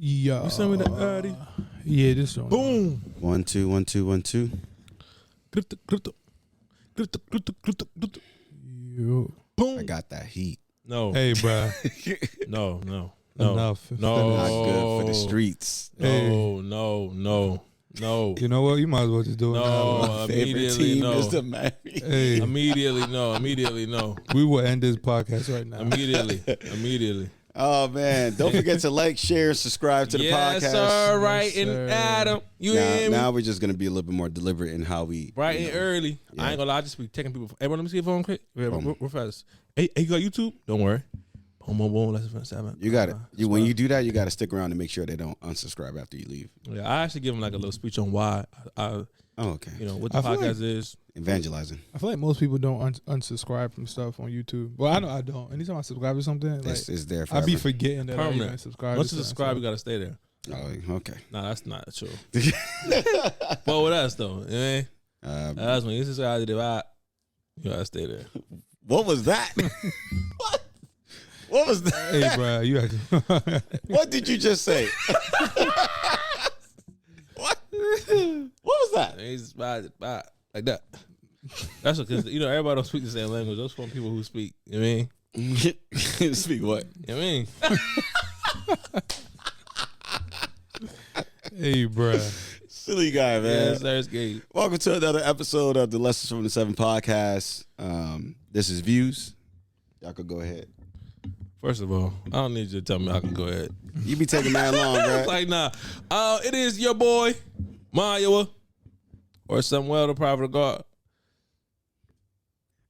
Yeah. You send me the Addy. Yeah, this one. Boom. 1 2 1 2 1 2. Yo. Boom. I got that heat. No. Hey, bro. No. Enough. No. Not Finish. good for the streets. No. You know what? You might as well just do it. No. now, Favorite Immediately team no. is the Miami. Hey, Immediately no. we will end this podcast right now. Immediately. Oh man! Don't forget to like, share, subscribe to the yes, podcast. sir. Right Yes, and sir. Adam. You hear me? Now we're just gonna be a little bit more deliberate in how we Right you and know. early. Yeah. I ain't gonna lie. I just be taking people. Hey, bro, let me see your phone quick. Boom. We're fast. Hey, you got YouTube? Don't worry. Boom. Let's 7. You got it. When you do that, you got to stick around to make sure they don't unsubscribe after you leave. Yeah, I actually give them like a little speech on why I Oh, okay. what the I feel podcast like- is. Evangelizing. I feel like most people don't unsubscribe from stuff on YouTube. Well, I know I don't. Anytime I subscribe to something, like It's there I forever. be forgetting that I Permanent. even subscribe. Once to you certain subscribe, you stuff. gotta stay there. Oh, okay. Nah, that's not true. But with us though, you know what I mean? That's when you subscribe to the vibe, you gotta stay there. What was that? What was that? Hey, bro, you have What did you just say? What? What was that? And you subscribe to the vibe like that. That's because everybody don't speak the same language. Those from people who speak. You know what I mean? Speak what? You know what I mean? Hey, bro. Silly guy, man. Yes, there's gay. Welcome to another episode of the Lessons from the Seven podcast. This is Views. Y'all could go ahead. First of all, I don't need you to tell me I can go ahead. You be taking that long, It's bro. like, nah. It is your boy, Mayowa, or Samuel the Prophet of God,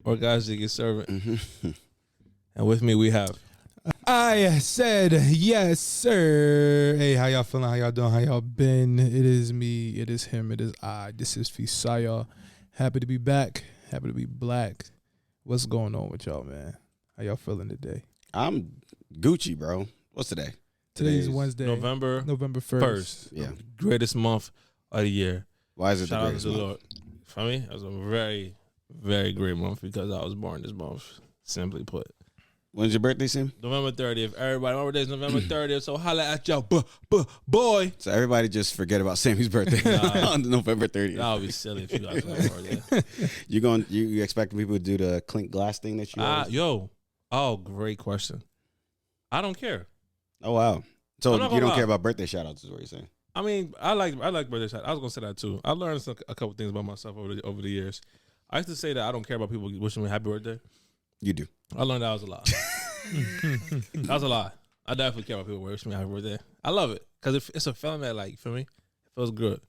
or God's Jiggy Servant. And with me, we have. I said yes, sir. Hey, how y'all feeling? How y'all doing? How y'all been? It is me. It is him. It is I. This is Fisaya. Happy to be back. Happy to be black. What's going on with y'all, man? How y'all feeling today? I'm Gucci, bro. What's today? Today's Wednesday, November November 1st. 1st. Yeah. Greatest month of the year. Why is it Shout the out greatest to the month? Lord. For me, it was a very, very great month because I was born this month, simply put. When's your birthday, Sam? November 30th. Everybody, my birthday is November 30th, so holla at y'all, boy. So everybody just forget about Sammy's birthday on November 30th. That would be silly if you guys know my birthday. You expecting people to do the clink glass thing that you always- Great question. I don't care. Oh wow. So I'm not you gonna don't lie. care about birthday shout outs is what you're saying. I mean, I like birthday shots. I was gonna say that too. I learned a couple things about myself over the years. I used to say that I don't care about people wishing me happy birthday. You do. I learned that was a lie. That was a lie. I definitely care about people wishing me happy birthday. I love it because it's a feeling that, like, for me, it feels good.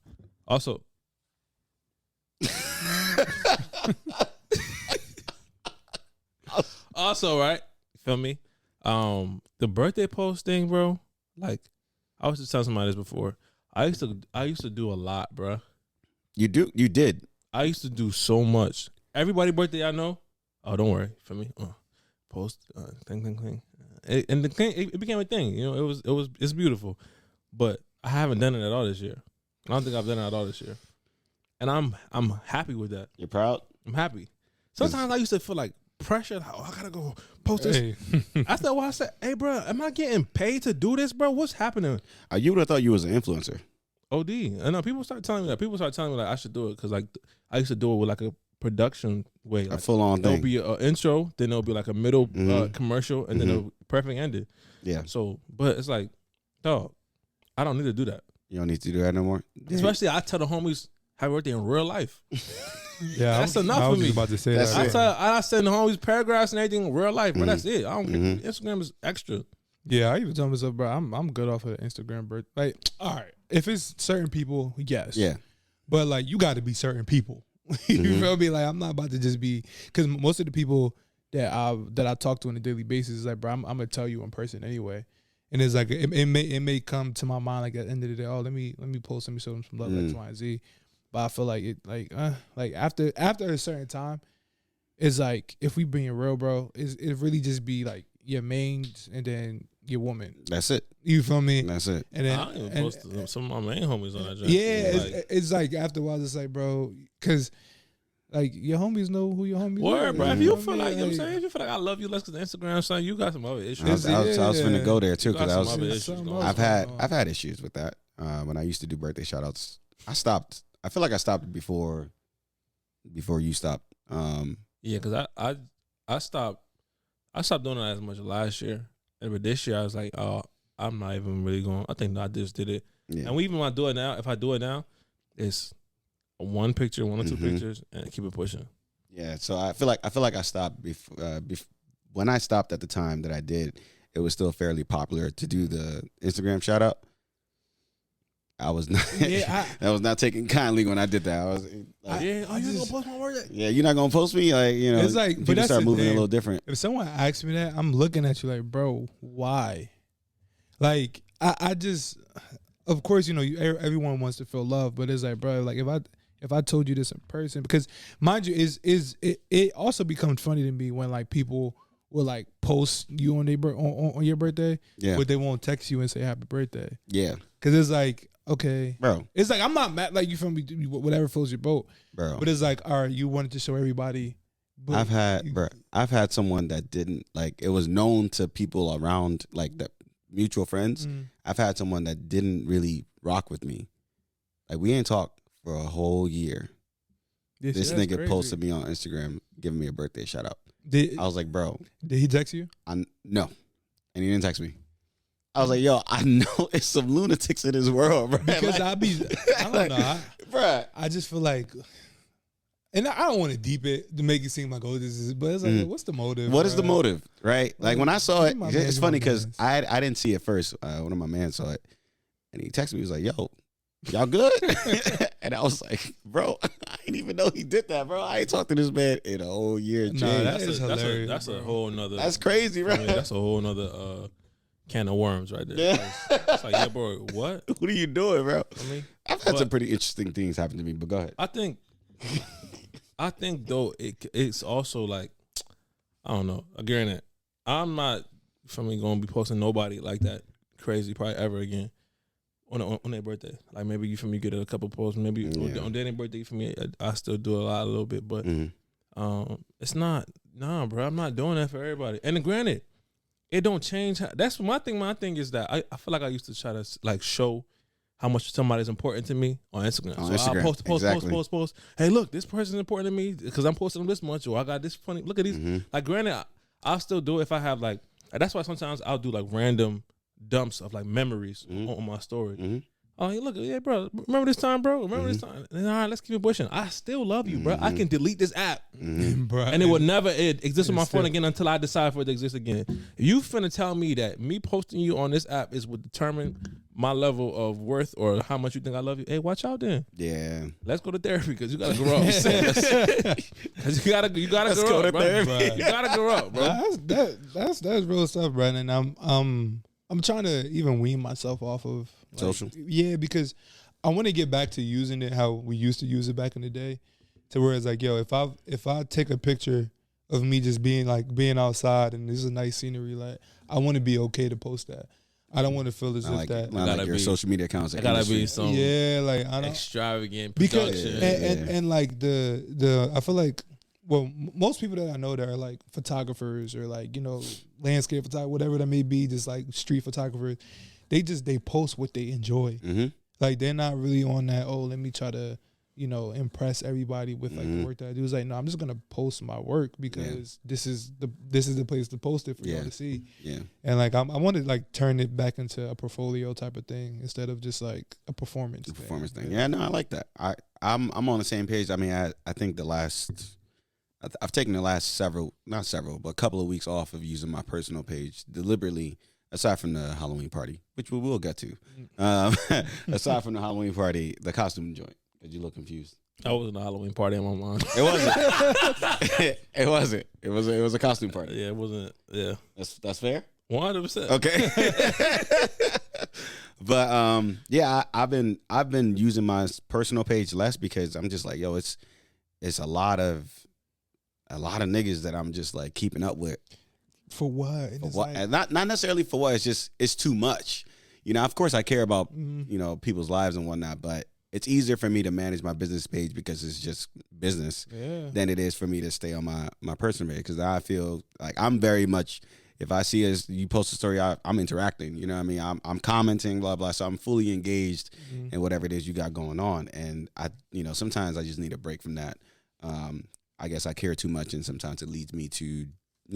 Also, right? Feel me? The birthday post thing, bro. Like, I was just telling somebody this before. I used to do a lot, bro. You did. I used to do so much. Everybody birthday I know. Oh, don't worry. For me, post thing. And the thing, it became a thing. It's beautiful, but I haven't done it at all this year. I don't think I've done it at all this year, and I'm happy with that. You're proud? I'm happy. Sometimes I used to feel like pressure. Like, I gotta go post this. Hey. That's why I said, "Hey, bro, am I getting paid to do this, bro? What's happening?" You would have thought you was an influencer. OD. I know people start telling me that. People start telling me like I should do it because, like, I used to do it with like a production way. A Like, full on there'll thing. be an intro, then there'll be like a middle commercial, and then Mhm. a perfect ending. Yeah. So, but it's like, dog, I don't need to do that. You don't need to do that no more. Especially, I tell the homies happy birthday in real life. Yeah, That's I enough was for me. just about to say That's that. it. I send the homies paragraphs and everything in real life, but that's it. I don't. Mhm. Instagram is extra. Yeah, I even tell myself, bro, I'm good off of Instagram, bro. Like, all right, if it's certain people, yes. Yeah. But like, you got to be certain people. You feel me? Like, I'm not about to just be, because most of the people that I talk to on a daily basis is like, bro, I'm gonna tell you in person anyway. And it's like it may come to my mind like at the end of the day, oh, let me post, let me show them some love, X, Y, and Z. But I feel like it like after a certain time, it's like if we being real, bro, it really just be like your mains and then your woman. That's it. You feel me? That's it. And then I don't even post some of my main homies on that. Joint. yeah, Like, it's like after a while, it's like, bro, because Like your homies know who your homies Word, are. bro. If know you what I feel mean? like, you know what I'm saying, if you feel like I love you less because Instagram, son, you got some other issues. I was finna go there too You got because some other issues something going else. on. I've had issues with that. When I used to do birthday shout outs, I stopped. I feel like I stopped before you stopped. Yeah, because I stopped doing that as much last year. But this year I was like, oh, I'm not even really going. I think I just did it. Yeah. And even when I do it now, if I do it now, it's one picture, one or two Mhm. pictures, and keep it pushing. Yeah, so I feel like I stopped before. When I stopped at the time that I did, it was still fairly popular to do the Instagram shout out. I was not. Yeah, I was not taken kindly when I did that. I was like, Yeah, I you just- gonna post my birthday? yeah, you're not gonna post me, like It's like- but people that's start the moving a thing. little different. If someone asks me that, I'm looking at you like, bro, why? Like, I just, of course, everyone wants to feel love, but it's like, bro, like if I told you this in person, because mind you, it also becomes funny to me when like people will like post you on on your birthday, Yeah, but they won't text you and say happy birthday, yeah, because it's like, okay, bro, it's like I'm not mad, like you feel me, whatever floats your boat, bro. but it's like, all right, you wanted to show everybody. But I've had someone that didn't like. It was known to people around, like the mutual friends. Mm. I've had someone that didn't really rock with me. Like we ain't talked for a whole year. This that's nigga crazy. posted me on Instagram giving me a birthday shout out. Did, I was like, bro, did he text you? no, and he didn't text me. I was like, yo, I know it's some lunatics in this world, bro. Because like, I don't know. bro. I just feel like, and I don't want to deep it to make it seem like, oh, this is, but it's like, what's the motive? What is the bruh? motive, right? Like when I saw it, My it's man's funny my because man's. I didn't see it first. One of my man saw it, and he texted me. He was like, yo, y'all good? And I was like, bro, I didn't even know he did that, bro. I ain't talked to this man in a whole year. Nah, James. that is hilarious, That's a bro. whole nother. That's crazy, bro. I mean, that's a whole nother can of worms right there. Yeah. It's like, yeah, bro, what? What are you doing, bro? I mean, I've had but- some pretty interesting things happen to me, but go ahead. I think though it's also like, I don't know. Granted, I'm not gonna be posting nobody like that crazy probably ever again on their birthday. Like maybe you get a couple posts, maybe Yeah. on their birthday for me. I still do a little bit, but it's not. Nah, bro, I'm not doing that for everybody. And granted, it don't change. That's my thing. My thing is that I feel like I used to try to like show how much somebody's important to me on Instagram. On So Instagram, I'll exactly. post. Hey, look, this person's important to me because I'm posting them this much, or I got this funny. Look at these. Like, granted, I'll still do it if I have like. That's why sometimes I'll do like random dumps of like memories on my story. Oh, hey, look, yeah, bro. Remember this time, bro? Remember this time? And, all right, let's keep it pushing. I still love you, bro. I can delete this app. Bruh. And it will never exist on my phone still- again until I decide for it to exist again. You finna tell me that me posting you on this app is what determine my level of worth or how much you think I love you? Hey, watch out then. Yeah. Let's go to therapy because you gotta grow up. Because you gotta Let's grow go up, to bro. therapy. You gotta grow up, bro. That's real stuff, Brandon. I'm trying to even wean myself off of like, Social? Yeah, because I want to get back to using it how we used to use it back in the day, to where it's like, yo, if I take a picture of me just being outside and this is a nice scenery, like I want to be okay to post that. I don't want to feel as Not if like, that. not like gotta your be- social media accounts. It gotta be some Yeah, like I don't extravagant because production. and like the I feel like most people that I know that are like photographers or like landscape photographer, whatever that may be, just like street photographers, they post what they enjoy. Like they're not really on that. Oh, let me try to impress everybody with like the work that I do. It's like, no, I'm just gonna post my work because this is the place to post it for y'all to see. Yeah. And like I want to like turn it back into a portfolio type of thing instead of just like a performance. Performance thing. Yeah, no, I like that. I'm on the same page. I mean, I think I've taken the last a couple of weeks off of using my personal page deliberately, aside from the Halloween party, which we will get to. Aside from the Halloween party, the costume joint. Did you look confused? That wasn't a Halloween party in my mind. It wasn't. It wasn't. It was a costume party. Yeah, it wasn't. Yeah, That's fair. 100%. Okay. But yeah, I've been using my personal page less because I'm just like, yo, it's a lot of niggas that I'm just like keeping up with. For what? And For it's what? like- And not necessarily for what. It's just it's too much. Of course I care about Mhm. people's lives and whatnot, but it's easier for me to manage my business page because it's just business Yeah. than it is for me to stay on my personal page, because I feel like I'm very much, if I see as you post a story, I'm interacting. You know what I mean? I'm commenting, blah blah. So I'm fully engaged in whatever it is you got going on, and sometimes I just need a break from that. I guess I care too much, and sometimes it leads me to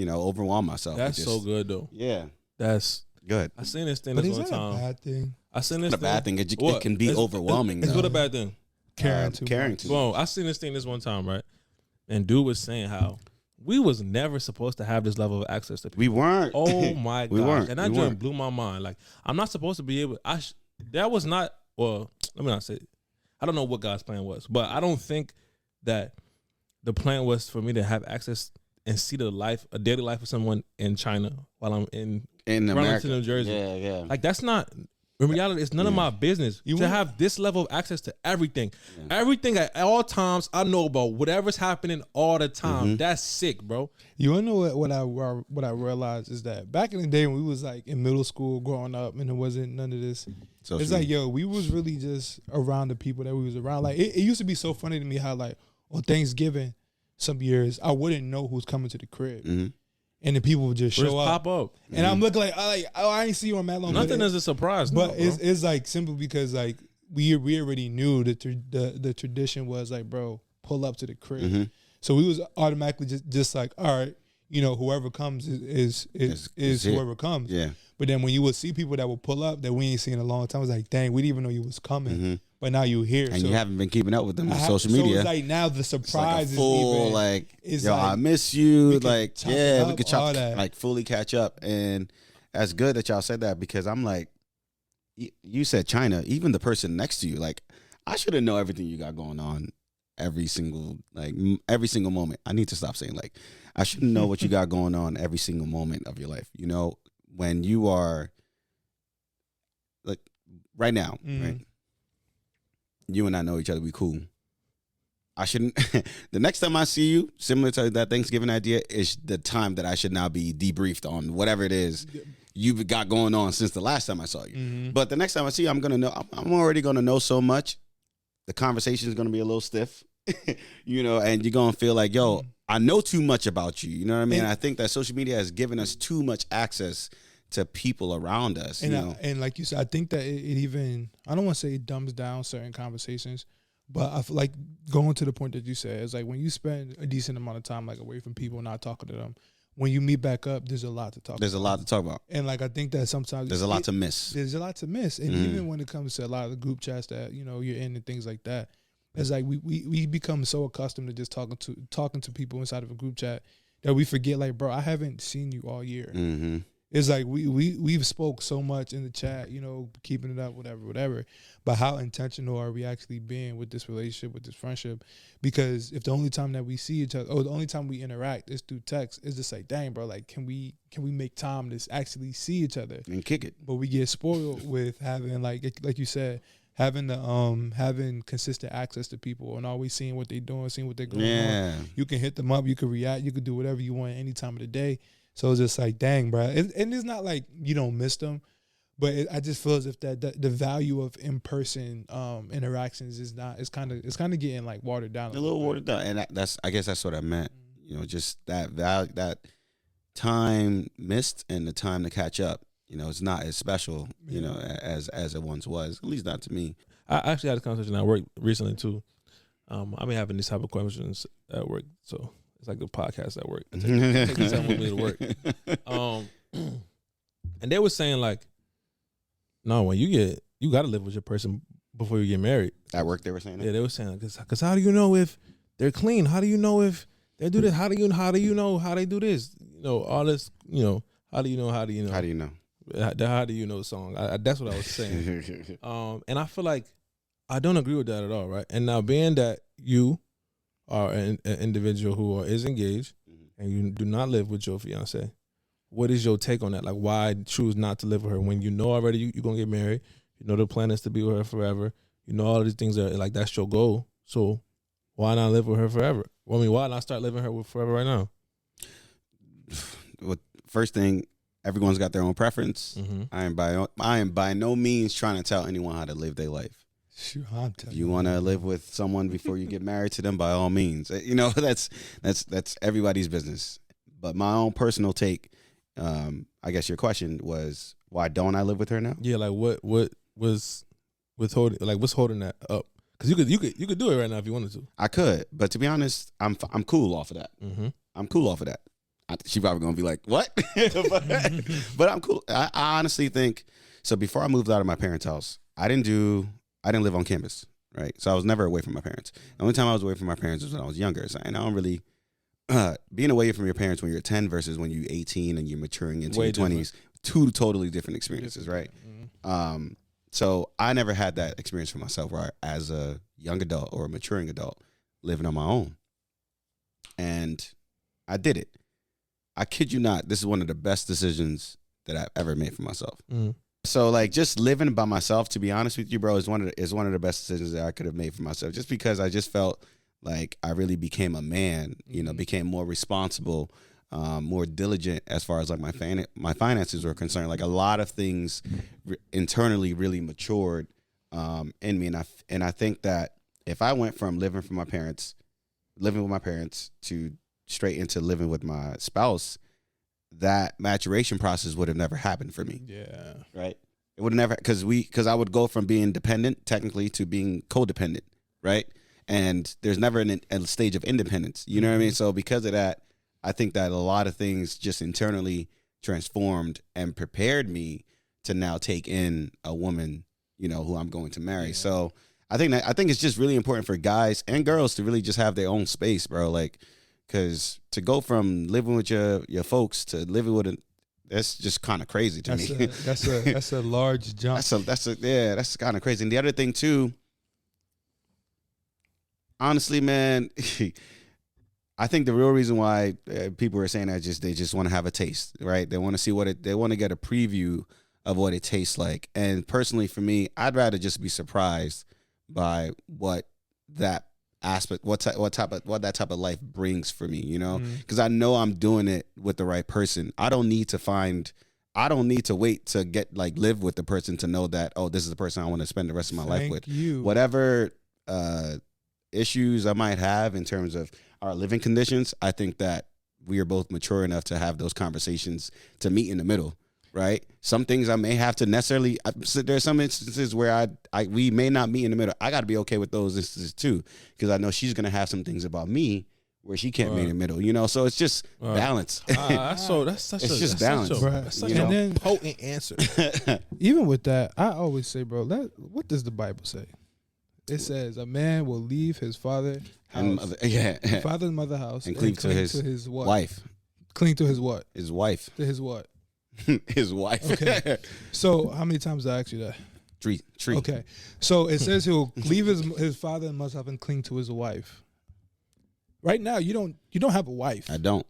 overwhelm myself. That's so good though. Yeah, that's good. I seen this thing But this is one that a time. bad thing? I seen this It's not a bad thing. It can be overwhelming. It's though. what a bad thing. Caring too caring much. too Well, I seen this thing this one time, right? And dude was saying how we was never supposed to have this level of access to people. We weren't. Oh my god! We weren't. And that We just weren't. blew my mind. Like, I'm not supposed to be able. That was not. Well, let me not say. I don't know what God's plan was, but I don't think that the plan was for me to have access and see a daily life of someone in China while I'm in in America, Burlington, New Jersey. Yeah. Like, that's not. In reality, it's none of my business You to wouldn't- have this level of access to everything. Yeah. Everything at all times, I know about whatever's happening all the time. That's sick, bro. You wanna know what I realized is that back in the day when we was like in middle school growing up and there wasn't none of this. Social It's like, media. we was really just around the people that we was around. Like it used to be so funny to me how like on Thanksgiving, some years I wouldn't know who's coming to the crib, Mhm. and the people would just Just show up, pop up. and I'm looking like I ain't see you on that long. Nothing but is a surprise. But no, bro. it's like simple because like we already knew that the tradition was like, bro, pull up to the crib. Mhm. So we was automatically just like, all right, whoever comes is Is here. whoever comes. Yeah. But then when you would see people that would pull up that we ain't seen in a long time, it's like, dang, we didn't even know you was coming. Mhm. But now you here. And so you haven't been keeping up with them on social So media. it's like now the It's like surprise a full, is even like, it's yo, like, I miss you. we could Like, chop it yeah, we up, could all that. like fully catch up. And that's good that y'all said that, because I'm like, you said China, even the person next to you, like, I should have know everything you got going on every single moment. I need to stop saying like, I should know what you got going on every single moment of your life. When you are like right now, right? You and I know each other. We cool. I shouldn't. The next time I see you, similar to that Thanksgiving idea, is the time that I should now be debriefed on whatever it is you've got going on since the last time I saw you. Mhm. But the next time I see you, I'm gonna know. I'm already gonna know so much. The conversation is gonna be a little stiff, and you're gonna feel like, yo, I know too much about you. You know what I mean? And- I think that social media has given us too much access to people around us. And, you know? and like you said, I think that it even, I don't want to say it dumbs down certain conversations, but I feel like going to the point that you said, it's like when you spend a decent amount of time like away from people, not talking to them, when you meet back up, there's a lot to talk There's a about. lot to talk about. And like I think that sometimes There's a lot to miss. There's a lot to miss. And Mhm. even when it comes to a lot of the group chats that, you're in and things like that, it's like we become so accustomed to just talking to people inside of a group chat that we forget, like, bro, I haven't seen you all year. Mm-hmm. It's like we've spoke so much in the chat, keeping it up, whatever. But how intentional are we actually being with this relationship, with this friendship? Because if the only time that we see each other, or the only time we interact is through text, it's just like, dang, bro, like, can we make time to actually see each other? And kick it. But we get spoiled with having, like you said, having consistent access to people and always seeing what they're doing, seeing what they're going on. Yeah. You can hit them up, you can react, you can do whatever you want any time of the day. So it's just like, dang, bro. And it's not like you don't miss them, but I just feel as if that the value of in-person interactions is not. It's kind of getting like watered down. A little watered down, and I guess that's what I meant. Just that value, that time missed and the time to catch up. It's not as special, as it once was. At least not to me. I actually had a conversation at work recently too. I've been having these type of questions at work, so it's like the podcast at work. I take this time with me to work. And they were saying like, no, when you got to live with your person before you get married. At work, they were saying that. Yeah, they were saying because how do you know if they're clean? How do you know if they do this? How do you know how they do this? All this. How do you know? How do you know? How do you know? How do you know song? That's what I was saying. And I feel like I don't agree with that at all, right? And now being that you are an individual who is engaged and you do not live with your fiance, what is your take on that? Like, why choose not to live with her when you know already you're going to get married? You know the plan is to be with her forever. You know all these things are like, that's your goal. So why not live with her forever? Well, I mean, why not start living her with forever right now? Well, first thing, everyone's got their own preference. Mm-hmm. I am by no means trying to tell anyone how to live their life. Shoot, I'm If telling you want to live with someone before you get married to them, by all means. You know, that's everybody's business. But my own personal take, I guess your question was, why don't I live with her now? Yeah, like what was withholding, like what's holding that up? Because you could do it right now if you wanted to. I could, but to be honest, I'm cool off of that. Mm-hmm. I'm cool off of that. She probably gonna be like, what? but I'm cool. I honestly think so. Before I moved out of my parents' house, I didn't live on campus, right? So I was never away from my parents. The only time I was away from my parents was when I was younger. So, and I don't really being away from your parents when you're 10 versus when you're 18 and you're maturing into your 20s, two totally different experiences, right? Mm-hmm. So I never had that experience for myself, where as a young adult or a maturing adult living on my own, and I did it. I kid you not, this is one of the best decisions that I've ever made for myself. Mm-hmm. So like just living by myself, to be honest with you, bro, is one of the best decisions that I could have made for myself. Just because I just felt like I really became a man, you know, became more responsible, more diligent as far as like my finances were concerned. Like a lot of things internally really matured in me, and I think that if I went from living with my parents to straight into living with my spouse, that maturation process would have never happened for me. Yeah. Right. It would have never, because I would go from being dependent technically to being codependent. Right. And there's never a stage of independence. You know what I mean? So because of that, I think that a lot of things just internally transformed and prepared me to now take in a woman, you know, who I'm going to marry. Yeah. So I think it's just really important for guys and girls to really just have their own space, bro. Like, because to go from living with your folks to living with that's just kind of crazy to me. That's a large jump. That's kind of crazy. And the other thing too, honestly, man, I think the real reason why people are saying that they just want to have a taste, right? They want to see they want to get a preview of what it tastes like. And personally, for me, I'd rather just be surprised by what that aspect, what that type of life brings for me, you know, because I know I'm doing it with the right person. I don't need to wait to get live with the person to know that, oh, this is the person I want to spend the rest of my life with. Whatever issues I might have in terms of our living conditions, I think that we are both mature enough to have those conversations to meet in the middle. Right. Some things I may have to necessarily. There's some instances where we may not meet in the middle. I got to be okay with those instances too, because I know she's gonna have some things about me where she can't meet in the middle. You know, so it's just balance. That's just balance. That's such a potent answer. Even with that, I always say, bro, what does the Bible say? It says a man will leave his father house, father and mother house, and cleave to his what? Wife. Cling to his what? His wife. To his what? His wife. Okay. So how many times did I ask you that? Three. Okay. So it says he'll leave his father and mother house and cling to his wife. Right now, you don't have a wife. I don't.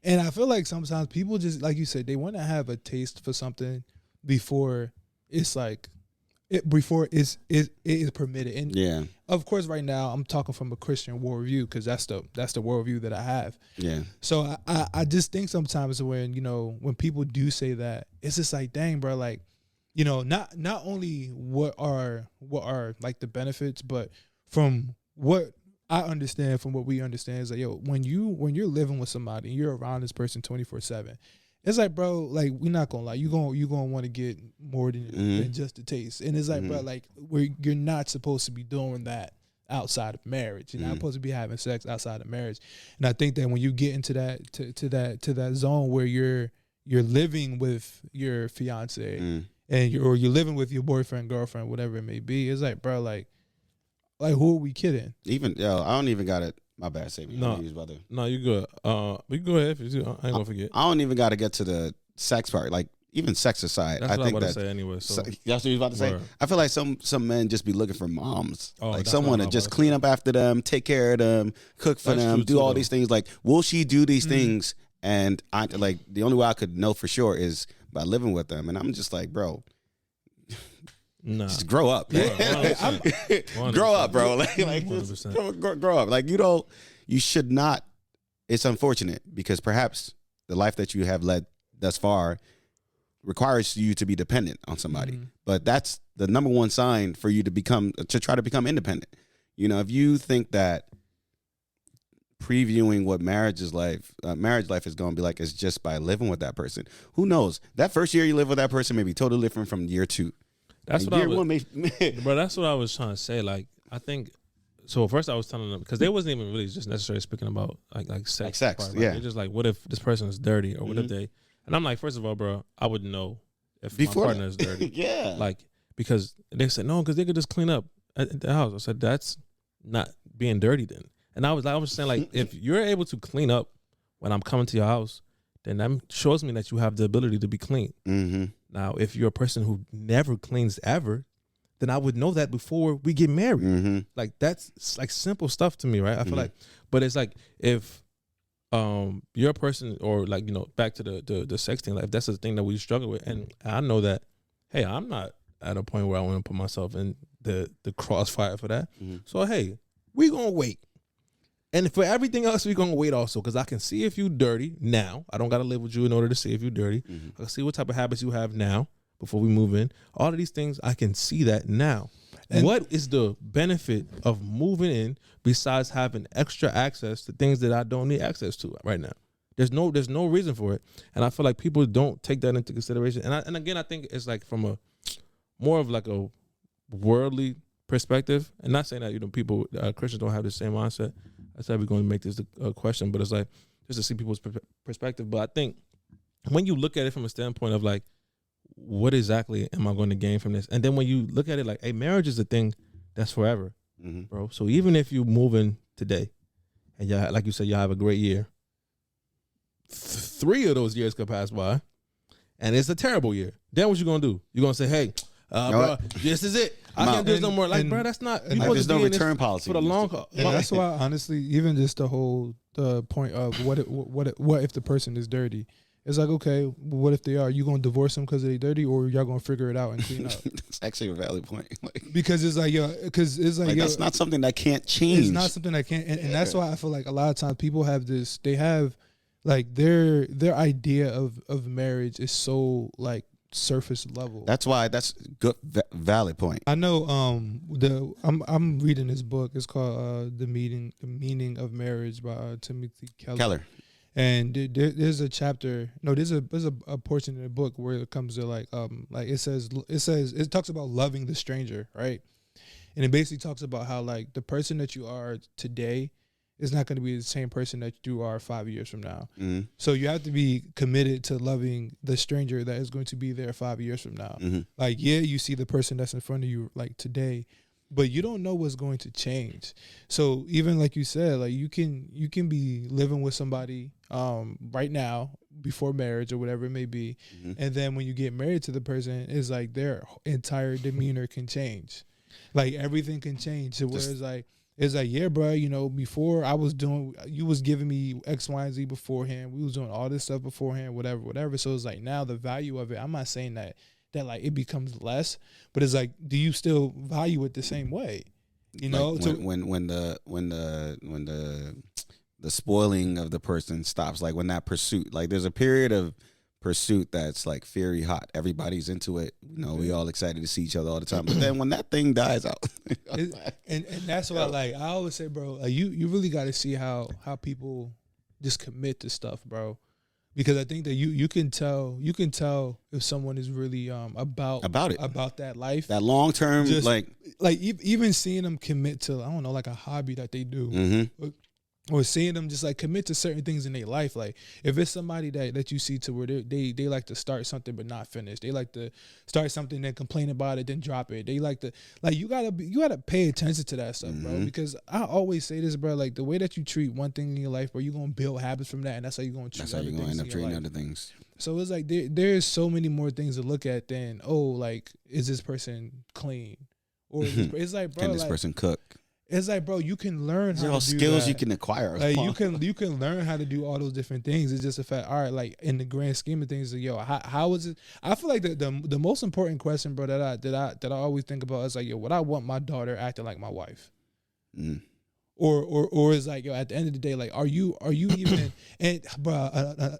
And I feel like sometimes people just, like you said, they want to have a taste for something before it's before it is permitted. And yeah, of course, right now I'm talking from a Christian worldview because that's the worldview that I have. Yeah. So I just think sometimes when people do say that, it's just like, dang, bro, like, you know, not only what are like the benefits, but from what I understand, from what we understand, is like, yo, when you're living with somebody and you're around this person 24/7. It's like, bro, like, we're not gonna lie, you gonna want to get more than just a taste. And it's like, bro, like, you're not supposed to be doing that outside of marriage. You're not supposed to be having sex outside of marriage. And I think that when you get into that to that zone where you're living with your fiance and you're living with your boyfriend, girlfriend, whatever it may be, it's like, bro, like who are we kidding? Even I don't even got it. My bad, say me. No, you good. We go ahead. I ain't gonna forget. I don't even got to get to the sex part. Like, even sex aside, that's I what think I'm about to say anyway. So. That's what you was about to say. I feel like some men just be looking for moms, like someone to just clean up after them, take care of them, cook for them, do all these things. Like, will she do these things? And I like, the only way I could know for sure is by living with them. And I'm just like, bro. Nah. Just grow up. Yeah. Grow up, bro. Like grow up. Like, you should not. It's unfortunate because perhaps the life that you have led thus far requires you to be dependent on somebody. Mhm. But that's the number one sign for you to try to become independent. You know, if you think that previewing what marriage life is going to be like is just by living with that person, who knows? That first year you live with that person may be totally different from year 2. That's And what I year was, one may, bro. That's what I was trying to say. Like, I think. So first I was telling them because they wasn't even really just necessarily speaking about like sex. Like sex, part, yeah. They're just like, what if this person is dirty, or what if Mhm. they? And I'm like, first of all, bro, I would know if Before my partner that. is dirty. Yeah. Like, because they said no, because they could just clean up at the house. I said that's not being dirty then. And I was saying like, if you're able to clean up when I'm coming to your house, then that shows me that you have the ability to be clean. Mm-hmm. Now, if you're a person who never cleans ever, then I would know that before we get married. Mm-hmm. Like that's like simple stuff to me, right? I feel Mhm. like, but it's like if you're a person or like, you know, back to the sex thing, like if that's the thing that we struggle with, and I know that, hey, I'm not at a point where I want to put myself in the crossfire for that. Mhm. So hey, we gonna wait, and for everything else, we gonna wait also because I can see if you dirty now. I don't gotta live with you in order to see if you dirty. Mhm. I can see what type of habits you have now before we move in. All of these things, I can see that now. And- what is the benefit of moving in besides having extra access to things that I don't need access to right now? There's no reason for it, and I feel like people don't take that into consideration. And again, I think it's like from a more of like a worldly perspective, and not saying that, you know, people Christians don't have the same mindset. I said we're going to make this a question, but it's like just to see people's perspective. But I think when you look at it from a standpoint of like, what exactly am I going to gain from this? And then when you look at it like, hey, marriage is a thing that's forever, Mm-hmm. bro. So even if you move in today and y'all, like you said, y'all have a great year, 3 of those years could pass by and it's a terrible year. Then what you going to do? You're going to say, hey, bro, this is it. I I'm can't out. do this no And- more. Like, and- bro, that's not. and You Like, supposed there's to no be in this return policy for the long haul. And that's why, honestly, even just the point of what if the person is dirty? It's like, okay, what if they are? You gonna divorce them because they dirty, or y'all gonna figure it out and clean up? That's actually a valid point. Like, Because it's like, because it's like, that's not something that can't change. it's not something that can't, and that's why I feel like a lot of times people have this. They have like their idea of marriage is so like surface level. That's why that's good, valid point. I know I'm reading this book. It's called the Meaning of Marriage by Timothy Keller. And there's a chapter. No, there's a portion in the book where it comes to like it talks about loving the stranger, right? And it basically talks about how like the person that you are today is not going to be the same person that you are 5 years from now. Mm-hmm. So you have to be committed to loving the stranger that is going to be there 5 years from now. Mm-hmm. Like, yeah, you see the person that's in front of you like today, but you don't know what's going to change. So even like you said, like you can be living with somebody right now before marriage or whatever it may be, Mm-hmm. and then when you get married to the person, it's like their entire demeanor can change. Like everything can change. So where it's like, yeah, bro, you know, before you was giving me X, Y, and Z beforehand. We was doing all this stuff beforehand, whatever. So it's like now the value of it, I'm not saying that like it becomes less, but it's like, do you still value it the same way? You know, like when the spoiling of the person stops, like when that pursuit, like there's a period of pursuit that's like fiery hot. Everybody's into it. You know, we all excited to see each other all the time. But then when that thing dies out, and that's why, like, I always say, bro, like you really got to see how people just commit to stuff, bro. Because I think that you can tell if someone is really about that life, that long term, Just- like, even seeing them commit to, I don't know, like a hobby that they do, mm-hmm. or seeing them just like commit to certain things in their life. Like if it's somebody that you see to where they like to start something but not finish, they like to start something then complain about it then drop it. They like to, like, you gotta pay attention to that stuff, bro. Mhm. Because I always say this, bro, like the way that you treat one thing in your life, bro, you're gonna build habits from that, and that's how you're gonna treat That's how other you're gonna things end up in your treating life. other things. So it's like there's so many more things to look at than, oh, like, is this person clean, or is this, it's like, bro, Can this like, person cook? it's like, bro, you can learn These how are all to do skills that. you can acquire. Like you can learn how to do all those different things. It's just a fact. All right, like in the grand scheme of things, like, yo, how is it? I feel like the most important question, bro, that I always think about is like, yo, would I want my daughter acting like my wife? Mm. Or is like, yo, at the end of the day, like, are you even? And bro,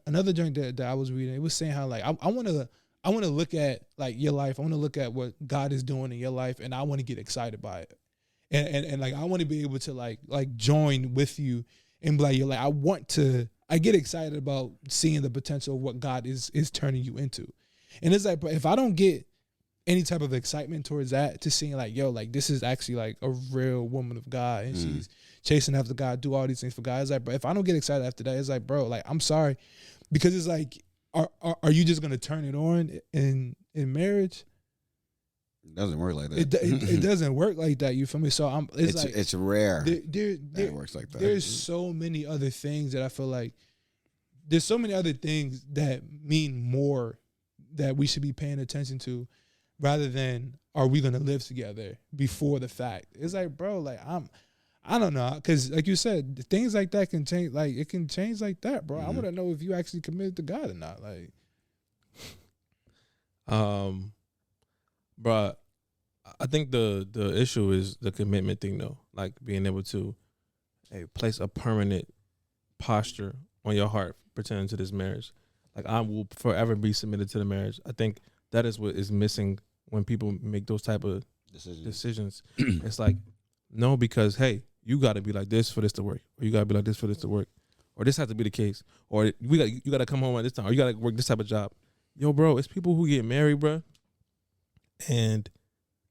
another joint that I was reading, it was saying how like I want I want to look at like your life. I want to look at what God is doing in your life, and I want to get excited by it. And like I want to be able to like join with you and be like, you're like, I get excited about seeing the potential of what God is turning you into. And it's like, but if I don't get any type of excitement towards that, to seeing like, yo, like this is actually like a real woman of God, and she's chasing after God, do all these things for God. It's like, bro, if I don't get excited after that, it's like, bro, like I'm sorry, because it's like, are you just gonna turn it on in marriage? It doesn't work like that. It doesn't work like that. You feel me? So It's rare. It works like that. There's so many other things that I feel like there's so many other things that mean more that we should be paying attention to, rather than are we gonna live together before the fact. It's like, bro, like I don't know, because like you said, things like that can change. Like it can change like that, bro. I want to know if you actually committed to God or not. Like, bro, I think the issue is the commitment thing, though. Like being able to place a permanent posture on your heart pertaining to this marriage. Like I will forever be submitted to the marriage. I think that is what is missing when people make those type of decisions. It's like, no, because hey, you got to be like this for this to work, or you got to be like this for this to work, or this has to be the case, or you got to come home at this time, or you got to work this type of job. Yo, bro, it's people who get married, bro, and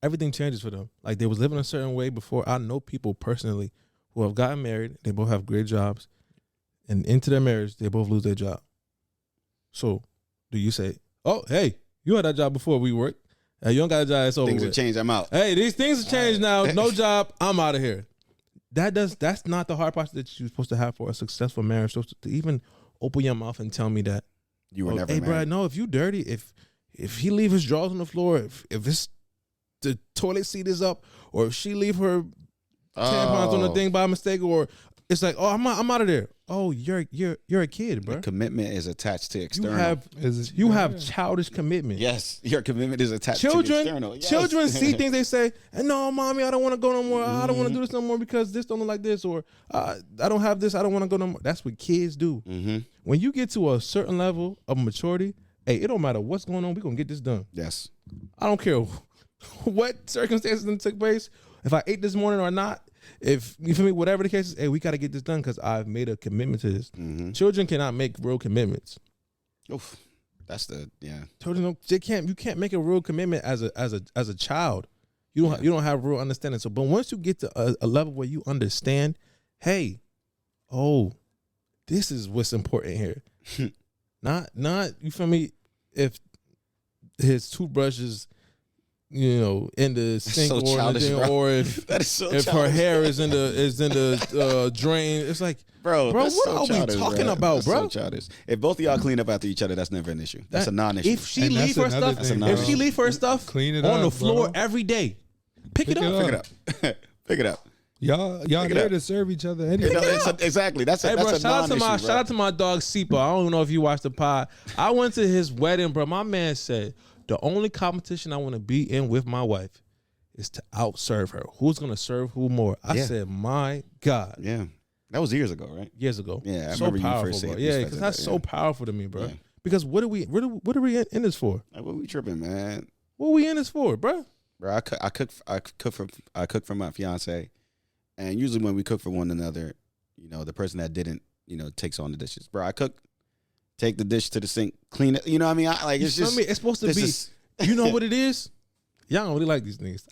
everything changes for them. Like they was living a certain way before. I know people personally who have gotten married. They both have great jobs, and into their marriage, they both lose their job. So, do you say, "Oh, hey, you had that job before we worked. Hey, you don't got a job. It's over. Things have changed. I'm out." Hey, these things have changed now. No job. I'm out of here. That's not the hard posture that you're supposed to have for a successful marriage. So to even open your mouth and tell me that You were never hey, married. bro, no, if you dirty, if he leave his drawers on the floor, if it's the toilet seat is up, or if she leave her tampons on the thing by mistake, or it's like, oh, I'm out of there. Oh, you're a kid, bro. The commitment is attached to external. You have childish commitment. Yes, your commitment is attached to external. Yes. Children see things, they say, and no, mommy, I don't want to go no more. I don't want to do this no more because this don't look like this, or I don't have this. I don't want to go no more. That's what kids do. Mm-hmm. When you get to a certain level of maturity, hey, it don't matter what's going on. We're going to get this done. Yes. I don't care what circumstances took place. If I ate this morning or not, if you feel me, whatever the case is, hey, we got to get this done because I've made a commitment to this. Mm-hmm. Children cannot make real commitments. Oof. Yeah. Children you can't make a real commitment as a child. You don't have real understanding. So, but once you get to a level where you understand, hey, oh, this is what's important here. not you feel me? If his toothbrush is, in the sink, so childish, or if that is so if her hair is in the drain, it's like, bro, what so are childish, we talking about, that's bro? So childish. If both of y'all clean up after each other, that's never an issue. That's a non-issue. If she leave her stuff, clean it on up, the floor bro. every day, pick it up. Pick it up. Pick it up. Y'all it there up. to serve each other anyway. Exactly. That's a Hey, bro, non-issue. shout out to my dog Sipo. I don't even know if you watched the pod. I went to his wedding, bro. My man said the only competition I want to be in with my wife is to outserve her. Who's gonna serve who more? I said, my God. Yeah. That was years ago, right? Years ago. Yeah, I so remember you powerful, first bro. saying Yeah, this, because that's so powerful to me, bro. Yeah. Because what are we in this for? Like, what we tripping, man? What are we in this for, bro? Bro, I cook for my fiance, and usually when we cook for one another, the person that didn't, takes on the dishes. Bro, I cook, take the dish to the sink, clean it. You know what I mean? It's just it's supposed to be. You know what it is? Y'all don't really like these niggas.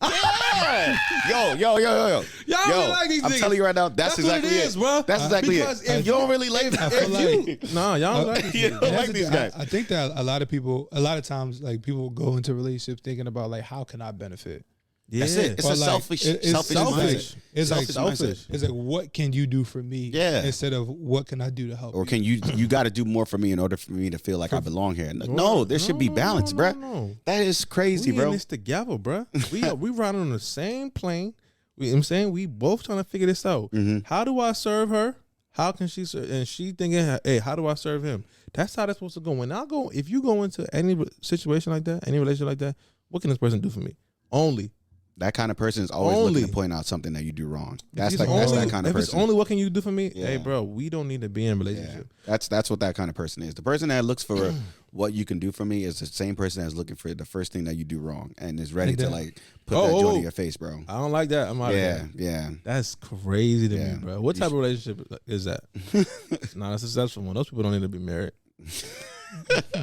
Yo. Y'all really like these niggas. I'm telling you right now, that's exactly what it is, bro. That's exactly because it. if You don't really like that. Nah, y'all don't like these You niggas. don't like these guys. I think that a lot of times, like people go into relationships thinking about like, how can I benefit? Yeah. That's it. It's Or, a like, selfish it's mindset. It's like Selfish. It's like, what can you do for me? Yeah. Instead of what can I do to help? Or you? can you got to do more for me in order for me to feel like I belong here? No, there should be balance, bro. No. That is crazy, We bro. in this together, bro. We riding on the same plane. You know what I'm saying? We both trying to figure this out. Mm-hmm. How do I serve her? How can she serve? And she thinking, hey, how do I serve him? That's how that's supposed to go. If you go into any situation like that, any relationship like that, what can this person do for me? Only That kind of person is always looking to point out something that you do wrong. That's that kind of person. If it's only what can you do for me, Yeah. hey, bro, we don't need to be in a relationship. That's what that kind of person is. The person that looks for what you can do for me is the same person that's looking for the first thing that you do wrong and is ready to like put that joint in your face, bro. I don't like that. I'm out of here. Yeah. That's crazy to Yeah. me, bro. What type of relationship is that? It's not a successful one. Those people don't need to be married.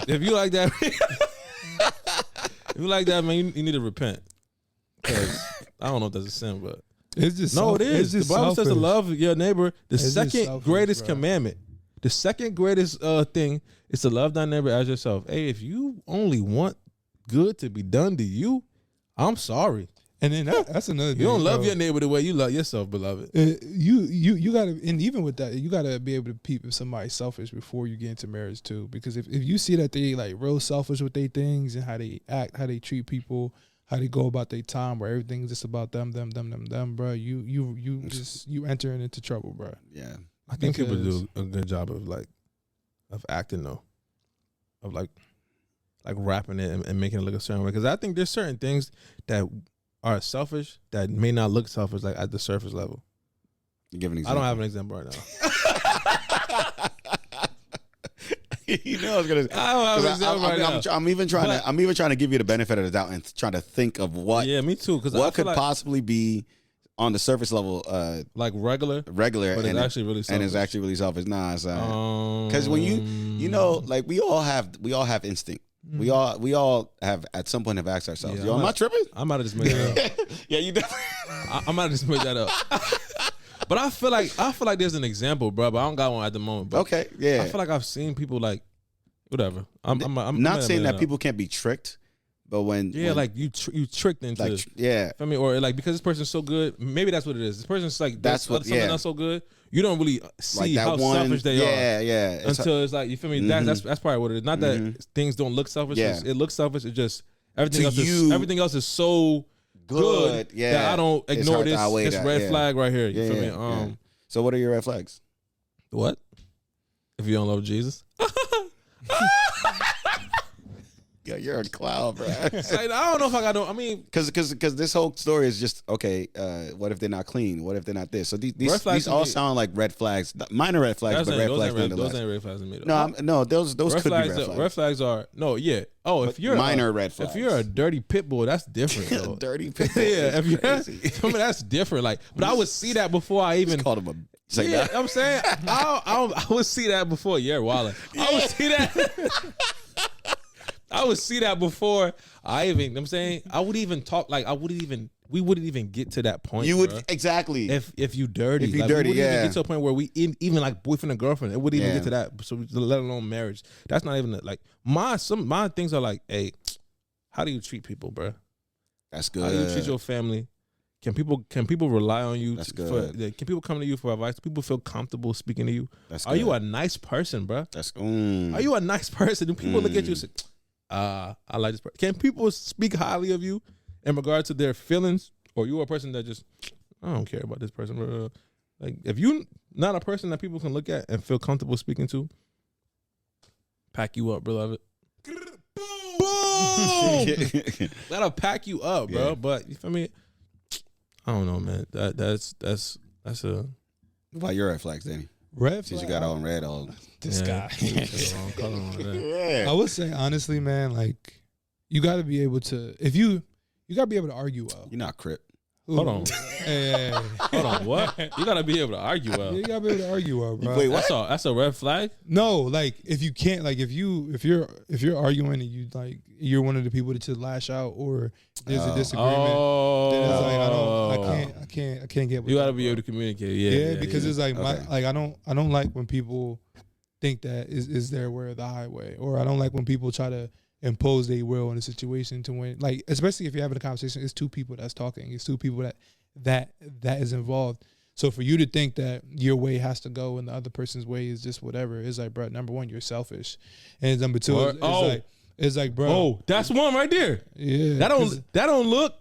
If you like that, man, you need to repent. 'Cause I don't know if that's a sin, but It's just no, it is. The Bible says to love your neighbor. The It's just second selfish, greatest bro. commandment. The second greatest thing is to love thy neighbor as yourself. Hey, if you only want good to be done to you, I'm sorry. And then that's another thing. You don't love bro. your neighbor the way you love yourself, beloved. You gotta, and even with that, you gotta be able to peep if somebody's selfish before you get into marriage too. Because if you see that they like real selfish with their things and how they act, how they treat people, how they go about their time, where everything's just about them, bro. You entering into trouble, bro. Yeah. I think people Because- do a good job of acting though, of like rapping it and making it look a certain way. Because I think there's certain things that are selfish that may not look selfish like at the surface level. You give an I example. don't have an example right now. You know I was gonna. I don't have an example right now. I'm even trying to give you the benefit of the doubt and trying to think of what Yeah, me too. Because what could possibly be on the surface level like regular, regular but and it's actually really selfish. and it's actually really selfish. Nah, it's because when you know like we all have instinct. We all have at some point have asked ourselves, Yeah, yo, am I tripping? I might have just made that up. Yeah, you definitely. I might have just made that up. But I feel like there's an example, bro. But I don't got one at the moment. But Okay, yeah. I feel like I've seen people like whatever. I'm not saying that people can't be tricked, but when like you tricked into like yeah, I mean, or like because this person's so good, maybe that's what it is. This person's like That's what- something yeah. not so good. You don't really see like that how one. selfish they are Yeah. until it's like you feel me. That's probably what it is. Not that things don't look selfish. Yeah. It looks selfish. It just everything To else you, everything else is so good yeah. that I don't It's ignore hard to outweigh this that, red yeah. flag right here. You Yeah, feel me? yeah. So what are your red flags? What? If you don't love Jesus, Yeah, you're a clown, bro. Like, I don't know if I got no. I mean, Because this whole story is just okay. What if they're not clean? What if they're not this? So Red these flags to all me- sound like red flags, minor red flags, but red flags those nonetheless. ain't red flags to me. Though. No, those red could flags, be red flags. red flags are no, yeah. Oh, if you're minor red flags. If you're a dirty pit bull, that's different. Though. Dirty pit. Yeah, if you're, crazy. I mean, that's different. Like, but I would see that before I even. Called him a. Say Yeah, that. I'm saying I would see that before. Yeah, Walla. I would see that. I would see that before I even. You know what I'm saying I would even talk like I wouldn't even. We wouldn't even get to that point. You would bruh. exactly. If you dirty, If you like, dirty, we wouldn't yeah. even get to a point where we even like boyfriend and girlfriend. It wouldn't even Yeah. get to that. So let alone marriage. That's not even like my things are like, hey, how do you treat people, bro? That's good. How do you treat your family? Can people rely on you? That's for, good. can people come to you for advice? Do people feel comfortable speaking to you? That's Are you good. a nice person, bro? That's Are you a nice person? Do people look at you and say, I like this person? Can people speak highly of you in regard to their feelings? Or you a person that just, I don't care about this person, bro. Like, if you not a person that people can look at and feel comfortable speaking to, pack you up, beloved. Boom! That'll pack you up, bro. Yeah. But you feel me? I don't know, man. That's a What about your red flags, Danny? Red Since flag. you got all red, all This yeah, guy. it's the wrong color on that. I would say honestly, man, like you got to be able to you got to be able to argue well. you're not Crip. Hold on. Hey. Hold on, what? You gotta be able to argue well. You got to be able to argue well, bro. Wait, what? That's a red flag. No, like if you can't, like if you're arguing and you like you're one of the people that just lash out or there's a disagreement, then it's like I can't get. With You gotta that, be bro. able to communicate. Yeah, because it's like Okay. I don't like when people think that is their way or the highway, or I don't like when people try to impose their will in a situation to win. Like especially if you're having a conversation, it's two people that's talking, it's two people that is involved. So for you to think that your way has to go and the other person's way is just whatever, it's like, bro, number one, you're selfish, and number two, it's like, bro, Oh, that's one right there. yeah, That don't look.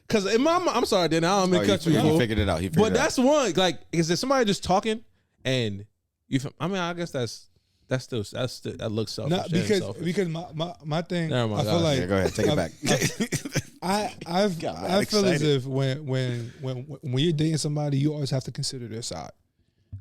Cause in my, I'm sorry, Dan. I don't mean cut you. He fool. figured it out. He figured But it out. that's one. Like, is there somebody just talking and you? I mean, I guess that's that looks selfish. No, and because selfish. because my thing, Never mind, I feel guys. like Yeah, go ahead, take it back. I feel as if when you're dating somebody, you always have to consider their side.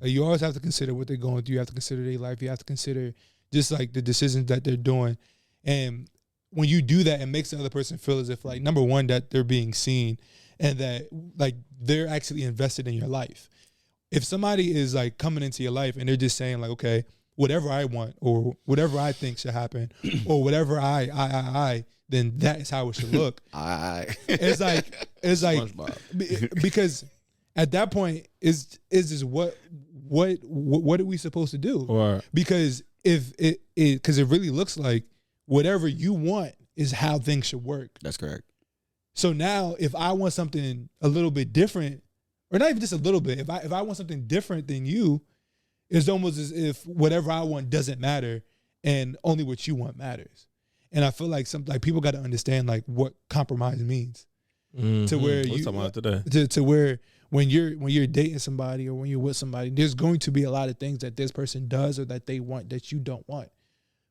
Like, you always have to consider what they're going through. You have to consider their life. You have to consider just like the decisions that they're doing. And when you do that, it makes the other person feel as if, like, number one, that they're being seen and that, like, they're actually invested in your life. If somebody is, like, coming into your life and they're just saying, like, okay, whatever I want or whatever I think should happen or whatever I, then that is how it should look. It's like SpongeBob. because at that point is just what are we supposed to do? Or Because if it because it really looks like whatever you want is how things should work. That's correct. So now if I want something a little bit different, or not even just a little bit, if I want something different than you, it's almost as if whatever I want doesn't matter and only what you want matters. And I feel like people got to understand like what compromise means. To where What's you talking about today? to where when you're dating somebody or when you're with somebody, there's going to be a lot of things that this person does or that they want that you don't want.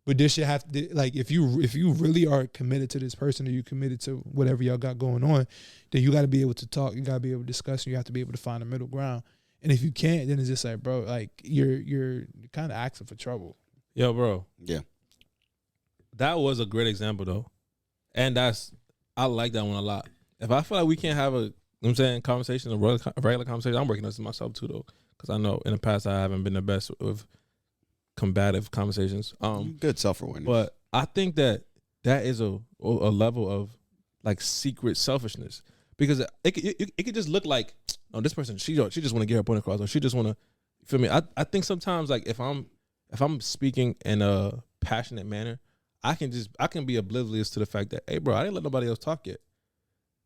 But there should have to, like, if you really are committed to this person or you committed to whatever y'all got going on, then you got to be able to talk. You got to be able to discuss. And you have to be able to find a middle ground. And if you can't, then it's just like, bro, like you're kind of asking for trouble. Yo, bro. Yeah. That was a great example though, and I like that one a lot. If I feel like we can't have a, you know what I'm saying, conversation, a regular conversation, I'm working on this myself too though, because I know in the past I haven't been the best with combative conversations. Good self-awareness. But I think that is a level of like secret selfishness, because it could just look like, oh, this person she just want to get her point across, or she just want to, feel me. I think sometimes like if I'm speaking in a passionate manner, I can be oblivious to the fact that, hey, bro, I didn't let nobody else talk yet.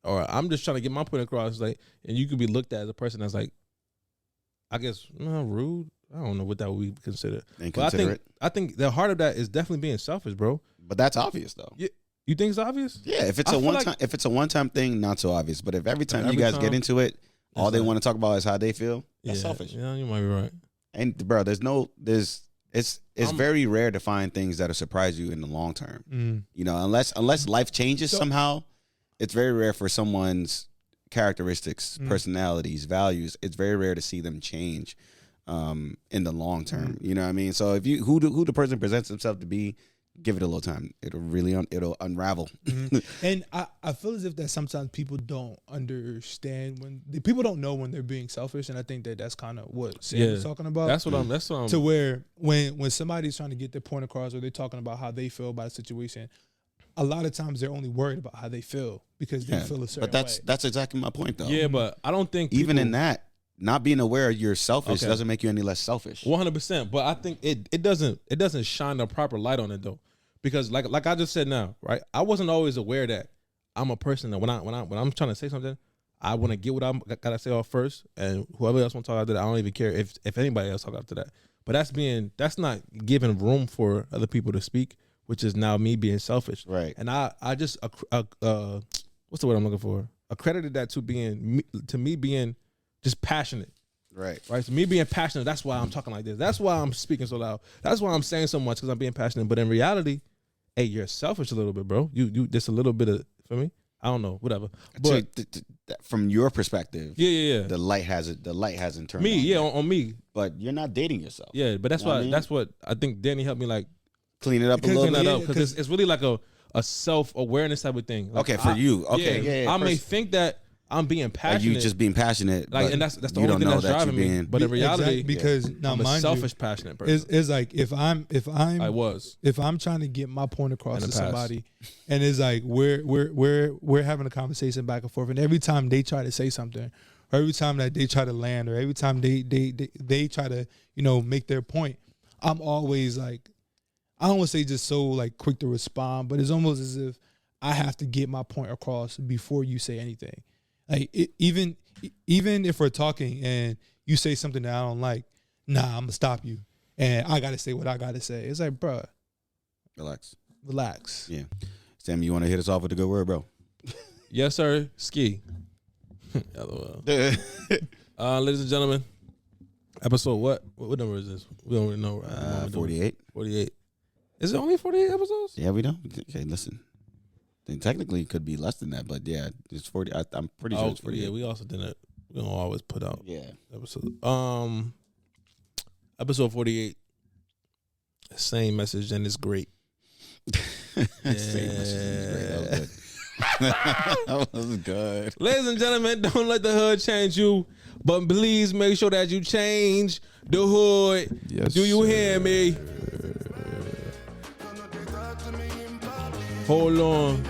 Or I'm just trying to get my point across, like, and you could be looked at as a person that's like, I guess, rude. I don't know what that would be considered. Inconsiderate. But I think the heart of that is definitely being selfish, bro. But that's obvious though. You think it's obvious? Yeah, if it's a one-time thing, not so obvious. But if every time you every guys time, get into it, all it's they like- want to talk about is how they feel, that's Yeah, selfish. Yeah, you might be right. And bro, it's very rare to find things that'll surprise you in the long term. You know, unless life changes somehow, it's very rare for someone's characteristics, personalities, values. It's very rare to see them change in the long term. You know what I mean? So if you who the person presents himself to be, give it a little time. It'll really it'll unravel. And I feel as if that sometimes people don't understand people don't know when they're being selfish, and I think that's kind of what Sam was talking about. That's what I'm to where when somebody's trying to get their point across or they're talking about how they feel about a situation, a lot of times they're only worried about how they feel because they feel a certain But way. that's exactly my point though. Yeah, but I don't think Even people, in that, not being aware you're selfish Okay. doesn't make you any less selfish. 100%. But I think it doesn't shine the proper light on it though, because like I just said now, right? I wasn't always aware that I'm a person that when I'm trying to say something, I want to get what I gotta say off first, and whoever else want to talk after that, I don't even care if anybody else talk after that. But that's not giving room for other people to speak, which is now me being selfish. Right. And I just what's the word I'm looking for? Accredited that to me being just passionate. Right. Right. So me being passionate, that's why I'm talking like this. That's why I'm speaking so loud. That's why I'm saying so much, because I'm being passionate. But in reality, hey, you're selfish a little bit, bro. You just a little bit of, for me, I don't know, whatever. But So, from your perspective, yeah. the light hasn't turned Me, on yeah, yet. on me. But you're not dating yourself. Yeah, but that's You know what why I mean? that's what I think Danny helped me like Clean it up a Because- little clean bit. that up, because it's really like a self-awareness type of thing. Like, Okay, for you. Okay, yeah. I may First- think that I'm being Like passionate, you just being passionate, like, but and that's the you only don't thing know that's that driving you're me. being. But in reality, because now I'm a mind selfish, you, passionate person. it's like if I'm was. if I'm trying to get my point across In the to past. somebody, and it's like we're having a conversation back and forth, and every time they try to say something, or every time that they try to land, or every time they try to make their point, I'm always like, I don't want to say just so like quick to respond, but it's almost as if I have to get my point across before you say anything. Like even if we're talking and you say something that I don't like, nah, I'm gonna stop you, and I gotta say what I gotta say. It's like, bruh, relax. Yeah. Sam, you want to hit us off with a good word, bro? Yes, sir. Ski. LOL. Ladies and gentlemen, Episode what? What number is this? We don't really know. 48. 48. Is it only 48 episodes? Yeah, we don't. Okay, listen. Then technically, it could be less than that, but yeah, it's 40. I'm pretty sure it's 48. Yeah, we also didn't. We don't always put out episodes. Episode 48. Same message and it's great. Same message and it's great. That was good. That was good. Ladies and gentlemen, don't let the hood change you, but please make sure that you change the hood. Yes, Do you hear me? Hold on.